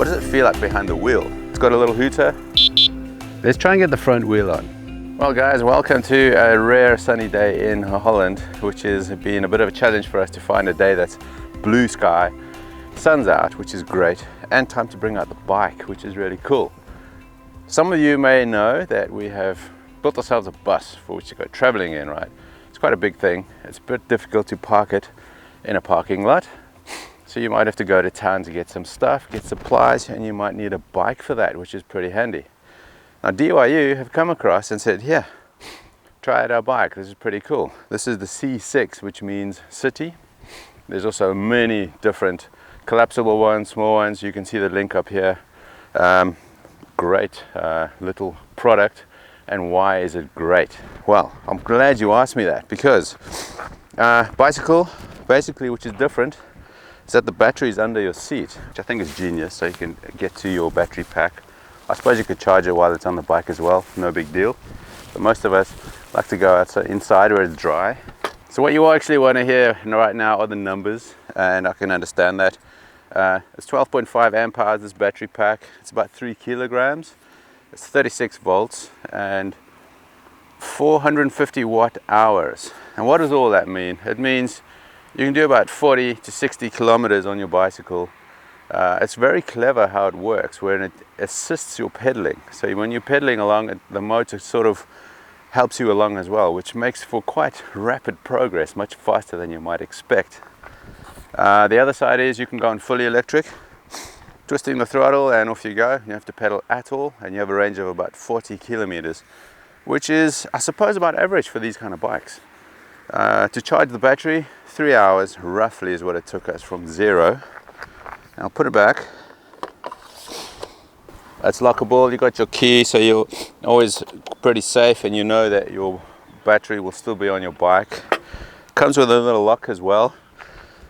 What does it feel like behind the wheel? It's got a little hooter. Let's try and get the front wheel on. Well guys, welcome to a rare sunny day in Holland, which has been a bit of a challenge for us to find a day that's blue sky, sun's out, which is great, and time to bring out the bike, which is really cool. Some of you may know that we have built ourselves a bus for which to go traveling in, right? It's quite a big thing. It's a bit difficult to park it in a parking lot. So you might have to go to town to get some stuff, get supplies, and you might need a bike for that, which is pretty handy. Now DYU have come across and said, yeah, try out our bike, this is pretty cool. This is the C6, which means city. There's also many different collapsible ones, small ones. You can see the link up here. Great little product. And why is it great? Well, I'm glad you asked me that, because bicycle, basically, which is different, is that the battery is under your seat, which I think is genius, so you can get to your battery pack. I suppose you could charge it while it's on the bike as well, no big deal. But most of us like to go outside, inside where it's dry. So what you actually want to hear right now are the numbers, and I can understand that. It's 12.5 amp hours, this battery pack. It's about 3 kilograms. It's 36 volts and 450 watt hours. And what does all that mean? It means you can do about 40 to 60 kilometers on your bicycle. It's very clever how it works, where it assists your pedaling. So when you're pedaling along, the motor sort of helps you along as well, which makes for quite rapid progress, much faster than you might expect. The other side is you can go on fully electric, twisting the throttle and off you go. You have to pedal at all, and you have a range of about 40 kilometers, which is, I suppose, about average for these kind of bikes. To charge the battery, 3 hours roughly is what it took us from zero. I'll put it back. It's lockable, you got your key, so you're always pretty safe, and you know that your battery will still be on your bike. Comes with a little lock as well.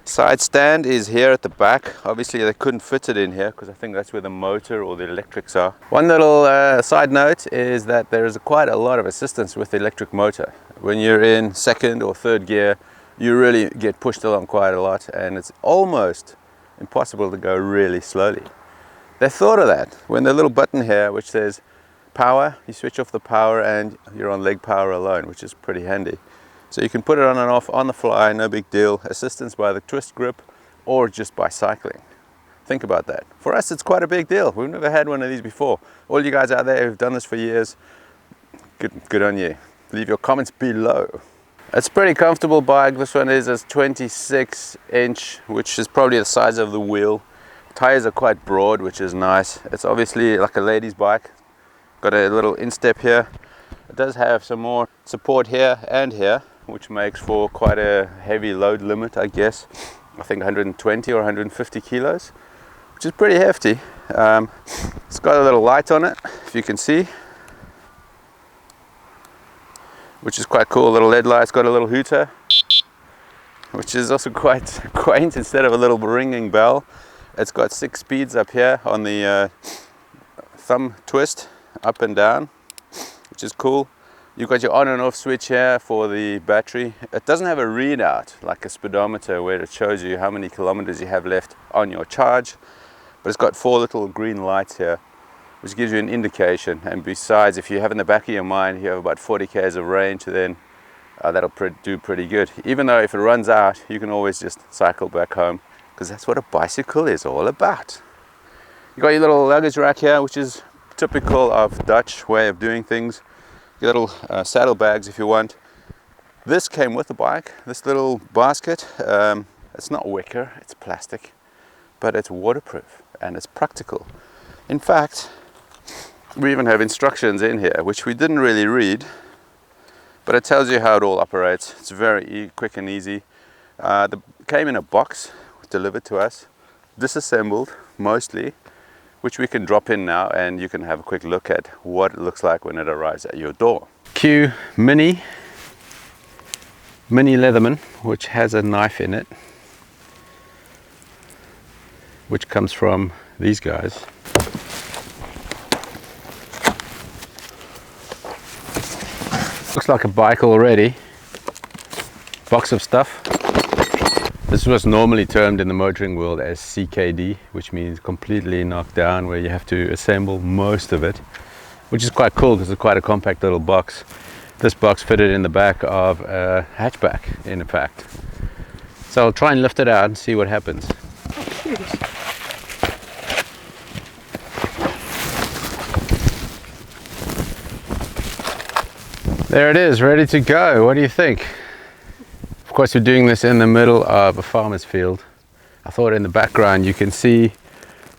Side stand is here at the back. Obviously they couldn't fit it in here because I think that's where the motor or the electrics are. One little side note is that there is quite a lot of assistance with the electric motor. When you're in second or third gear, you really get pushed along quite a lot, and it's almost impossible to go really slowly. They thought of that when the little button here which says power, you switch off the power and you're on leg power alone, which is pretty handy. So you can put it on and off on the fly, no big deal. Assistance by the twist grip or just by cycling. Think about that. For us, it's quite a big deal. We've never had one of these before. All you guys out there who've done this for years, good on you. Leave your comments below. It's a pretty comfortable bike. This one is a 26 inch, which is probably the size of the wheel. Tires are quite broad, which is nice. It's obviously like a lady's bike. Got a little instep here. It does have some more support here and here, which makes for quite a heavy load limit, I guess. I think 120 or 150 kilos, which is pretty hefty. It's got a little light on it, if you can see, which is quite cool. A little LED light. It's got a little hooter, which is also quite quaint. Instead of a little ringing bell, it's got 6 speeds up here on the thumb twist, up and down, which is cool. You've got your on and off switch here for the battery. It doesn't have a readout like a speedometer where it shows you how many kilometers you have left on your charge, but it's got 4 little green lights here, which gives you an indication. And besides, if you have in the back of your mind you have about 40 k's of range, then that'll do pretty good. Even though if it runs out, you can always just cycle back home, because that's what a bicycle is all about. You got your little luggage rack here, which is typical of Dutch way of doing things. Your little saddle bags if you want. This came with the bike, this little basket. It's not wicker, it's plastic, but it's waterproof and it's practical. In fact, we even have instructions in here, which we didn't really read, but it tells you how it all operates. It's very quick and easy. It came in a box delivered to us, disassembled mostly, which we can drop in now, and you can have a quick look at what it looks like when it arrives at your door. Q Mini Leatherman, which has a knife in it, which comes from these guys. Looks like a bike already. Box of stuff. This was normally termed in the motoring world as CKD, which means completely knocked down, where you have to assemble most of it, which is quite cool because it's quite a compact little box. This box fitted in the back of a hatchback, in fact. So I'll try and lift it out and see what happens. There it is, ready to go. What do you think? Of course, we're doing this in the middle of a farmer's field. I thought in the background you can see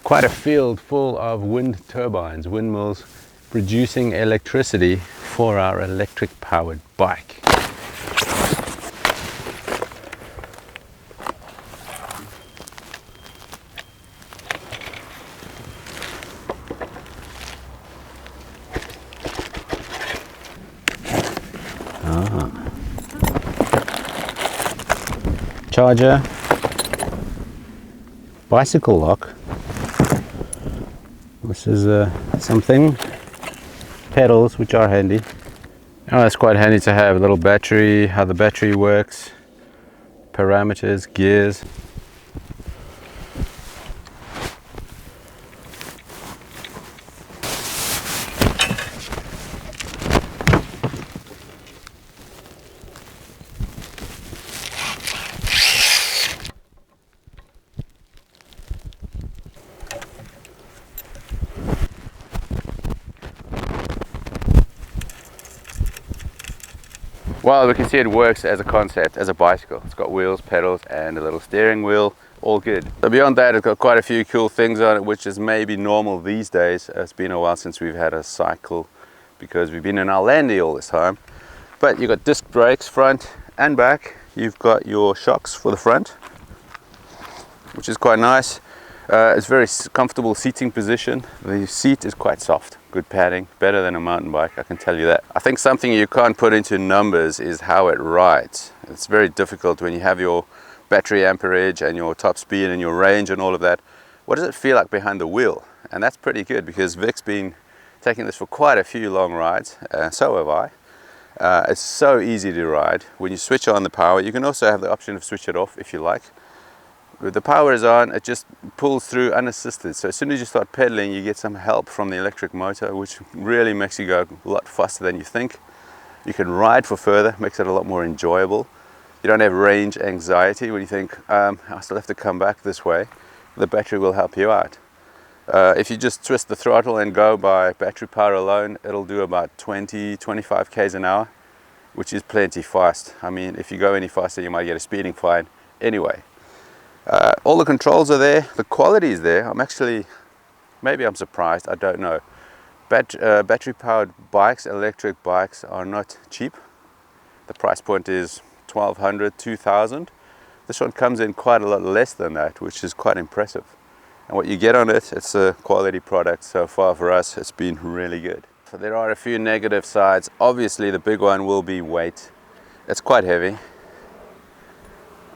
quite a field full of wind turbines, windmills, producing electricity for our electric powered bike. Charger, bicycle lock. This is something. Pedals, which are handy. Oh, that's quite handy to have. A little battery, how the battery works, parameters, gears. Well, we can see it works as a concept, as a bicycle. It's got wheels, pedals, and a little steering wheel, all good. So beyond that, it's got quite a few cool things on it, which is maybe normal these days. It's been a while since we've had a cycle because we've been in our landy all this time. But you've got disc brakes front and back. You've got your shocks for the front, which is quite nice. It's very comfortable seating position. The seat is quite soft, good padding, better than a mountain bike, I can tell you that. I think something you can't put into numbers is how it rides. It's very difficult when you have your battery amperage and your top speed and your range and all of that. What does it feel like behind the wheel? And that's pretty good because Vic's been taking this for quite a few long rides, so have I. It's so easy to ride. When you switch on the power, you can also have the option of switch it off if you like. With the power is on, it just pulls through unassisted. So as soon as you start pedaling, you get some help from the electric motor, which really makes you go a lot faster than you think. You can ride for further, makes it a lot more enjoyable. You don't have range anxiety when you think, I still have to come back this way. The battery will help you out. If you just twist the throttle and go by battery power alone, it'll do about 20-25 k's an hour, which is plenty fast. I mean, if you go any faster, you might get a speeding fine anyway. All the controls are there, the quality is there. Maybe I'm surprised, I don't know. Battery powered bikes, electric bikes are not cheap. The price point is $1,200, $2,000. This one comes in quite a lot less than that, which is quite impressive. And what you get on it, it's a quality product. So far for us, it's been really good. So there are a few negative sides. Obviously the big one will be weight. It's quite heavy.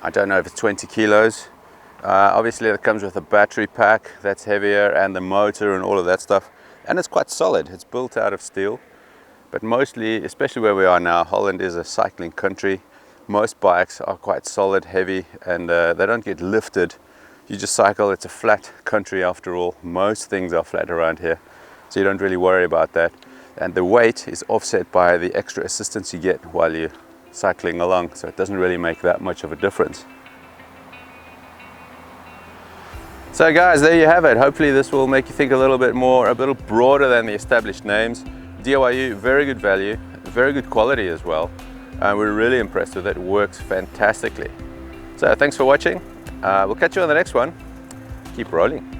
I don't know if it's 20 kilos. Obviously it comes with a battery pack that's heavier and the motor and all of that stuff. And it's quite solid. It's built out of steel. But mostly, especially where we are now, Holland is a cycling country. Most bikes are quite solid, heavy, and they don't get lifted. You just cycle. It's a flat country after all. Most things are flat around here. So you don't really worry about that. And the weight is offset by the extra assistance you get while you're cycling along. So it doesn't really make that much of a difference. So guys, there you have it. Hopefully this will make you think a little bit more, a little broader than the established names. DYU, very good value, very good quality as well. We're really impressed with it. It works fantastically. So thanks for watching. We'll catch you on the next one. Keep rolling.